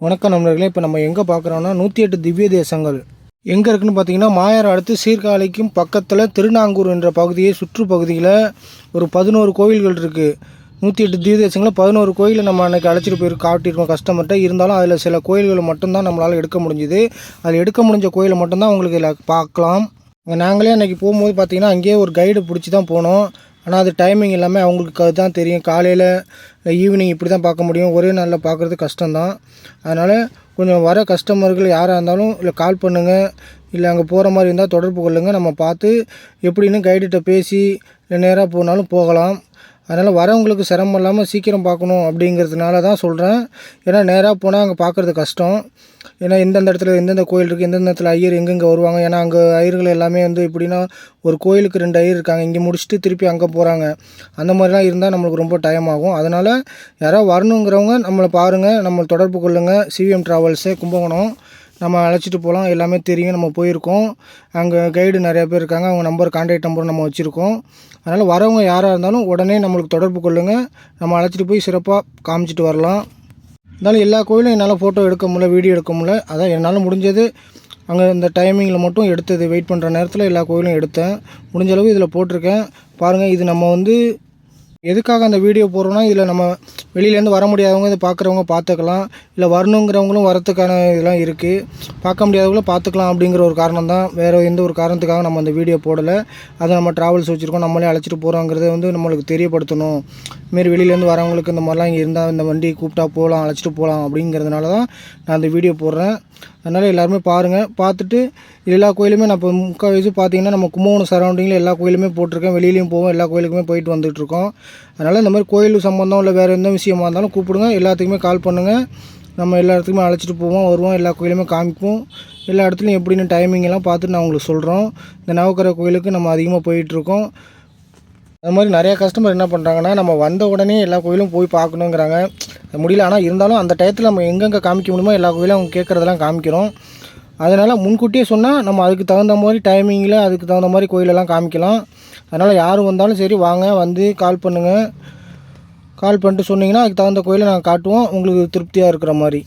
வணக்கம் நண்பர்களே. இப்போ நம்ம எங்கே பார்க்குறோன்னா 108 திவ்ய தேசங்கள் எங்கே இருக்குதுன்னு பார்த்தீங்கன்னா, மாயார் அடுத்து சீர்காழிக்கும் பக்கத்தில் திருநாங்கூர் என்ற பகுதியை சுற்றுப்பகுதியில் ஒரு 11 கோவில்கள் இருக்குது. 108 திவ்ய தேசங்களில் 11 கோயிலை நம்ம அன்றைக்கி அழைச்சிட்டு போய் காட்டியிருக்கோம் கஸ்டமர்கிட்ட. இருந்தாலும் அதில் சில கோயில்களை மட்டும்தான் நம்மளால் எடுக்க முடிஞ்சுது. அதில் எடுக்க முடிஞ்ச கோயிலை மட்டும்தான் உங்களுக்கு இதில் பார்க்கலாம். நாங்களே அன்றைக்கி போகும்போது பார்த்திங்கன்னா அங்கேயே ஒரு கைடு பிடிச்சி தான் போனோம். ஆனால் அது டைமிங் எல்லாமே அவங்களுக்கு அதுதான் தெரியும். காலையில் ஈவினிங் இப்படி தான் பார்க்க முடியும். ஒரே நாளில் பார்க்குறது கஷ்டம்தான். அதனால் கொஞ்சம் வர கஸ்டமர்கள் யாராக இருந்தாலும் இல்லை கால் பண்ணுங்கள், இல்லை அங்கே போகிற மாதிரி இருந்தால் தொடர்பு கொள்ளுங்கள். நம்ம பார்த்து எப்படின்னு கைடுகிட்ட பேசி இல்லை நேராக போனாலும் போகலாம். அதனால் வரவங்களுக்கு சிரமம் இல்லாமல் சீக்கிரம் பார்க்கணும் அப்படிங்கிறதுனால தான் சொல்கிறேன். ஏன்னா நேராக போனால் அங்கே பார்க்குறது கஷ்டம். ஏன்னா எந்தெந்த இடத்துல எந்தெந்த கோயில் இருக்குது, எந்தெந்த இடத்துல ஐயர் எங்கெங்கே வருவாங்க. ஏன்னா அங்கே ஐயர்கள் எல்லாமே எப்படின்னா ஒரு கோயிலுக்கு 2 ஐயர் இருக்காங்க. இங்கே முடிச்சுட்டு திருப்பி அங்கே போகிறாங்க. அந்த மாதிரிலாம் இருந்தால் நம்மளுக்கு ரொம்ப டைம் ஆகும். அதனால் யாராவது வரணுங்கிறவங்க நம்மளை பாருங்கள், நம்மளை தொடர்பு கொள்ளுங்கள். சிவிஎம் ட்ராவல்ஸு கும்பகோணம் நம்ம அழைச்சிட்டு போகலாம். எல்லாமே தெரியும், நம்ம போயிருக்கோம். அங்கே கைடு நிறையா பேர் இருக்காங்க. அவங்க கான்டாக்ட் நம்பர் நம்ம வச்சுருக்கோம். அதனால் வரவங்க யாராக இருந்தாலும் உடனே நம்மளுக்கு தொடர்பு கொள்ளுங்கள். நம்ம அழைச்சிட்டு போய் சிறப்பாக காமிச்சிட்டு வரலாம். இருந்தாலும் எல்லா கோயிலும் என்னால் ஃபோட்டோ எடுக்க முடியல, வீடியோ எடுக்க முடியல. அதான் என்னால் முடிஞ்சது அங்கே இந்த டைமிங்கில் மட்டும் எடுத்தது. வெயிட் பண்ணுற நேரத்தில் எல்லா கோயிலும் எடுத்தேன். முடிஞ்சளவு இதில் போட்டிருக்கேன் பாருங்கள். இது நம்ம எதுக்காக அந்த வீடியோ போடுறோன்னா, இதில் நம்ம வெளியிலேருந்து வர முடியாதவங்க இதை பார்க்குறவங்க பார்த்துக்கலாம். இல்லை வரணுங்கிறவங்களும் வரத்துக்கான இதெல்லாம் இருக்குது. பார்க்க முடியாதவங்களும் பார்த்துக்கலாம் அப்படிங்கிற ஒரு காரணம் தான். வேறு எந்த ஒரு காரணத்துக்காக நம்ம அந்த வீடியோ போடலை. அதை நம்ம ட்ராவல்ஸ் வச்சுருக்கோம், நம்மளே அழைச்சிட்டு போகிறோங்கிறத நம்மளுக்கு தெரியப்படுத்தணும். இதுமாரி வெளியிலேருந்து வரவங்களுக்கு இந்த மாதிரிலாம் இங்கே இருந்தால் இந்த வண்டி கூப்பிட்டா போகலாம், அழைச்சிட்டு போகலாம் அப்படிங்கிறதுனால தான் நான் அந்த வீடியோ போடுறேன். அதனால் எல்லாருமே பாருங்கள். பார்த்துட்டு எல்லா கோயிலுமே நான் இப்போ முக்கால்வாசி பார்த்தீங்கன்னா நம்ம கும்பகோணம் சரௌண்டிங்கில் எல்லா கோயிலுமே போட்டிருக்கேன். வெளியிலையும் போவோம், எல்லா கோயிலுக்குமே போயிட்டு வந்துட்டுருக்கோம். அதனால் இந்த மாதிரி கோயில் சம்மந்தம் இல்லை வேறு எந்த விஷயமா இருந்தாலும் கூப்பிடுங்க. எல்லாத்துக்குமே கால் பண்ணுங்கள். நம்ம எல்லா இடத்துக்குமே அழைச்சிட்டு போவோம், வருவோம், எல்லா கோயிலுமே காமிப்போம். எல்லா இடத்துலையும் எப்படின்னு டைமிங் எல்லாம் பார்த்துட்டு நான் உங்களுக்கு சொல்கிறோம். இந்த நவக்கிரக கோயிலுக்கு நம்ம அதிகமாக போயிட்டுருக்கோம். அது மாதிரி நிறையா கஸ்டமர் என்ன பண்ணுறாங்கன்னா, நம்ம வந்த உடனே எல்லா கோயிலும் போய் பார்க்கணுங்கிறாங்க. முடியல. ஆனால் இருந்தாலும் அந்த டயத்தில் நம்ம எங்கெங்கே காமிக்க முடியுமோ எல்லா கோயிலும் அவங்க கேட்குறதெல்லாம் காமிக்கிறோம். அதனால் முன்கூட்டியே சொன்னால் நம்ம அதுக்கு தகுந்த மாதிரி டைமிங்கில் அதுக்கு தகுந்த மாதிரி கோயிலெல்லாம் காமிக்கலாம். அதனால் யார் வந்தாலும் சரி வாங்க, வந்து கால் பண்ணுங்கள். கால் பண்ணிட்டு சொன்னிங்கன்னா அதுக்கு தகுந்த கோயிலை நாங்கள் காட்டுவோம், உங்களுக்கு திருப்தியாக இருக்கிற மாதிரி.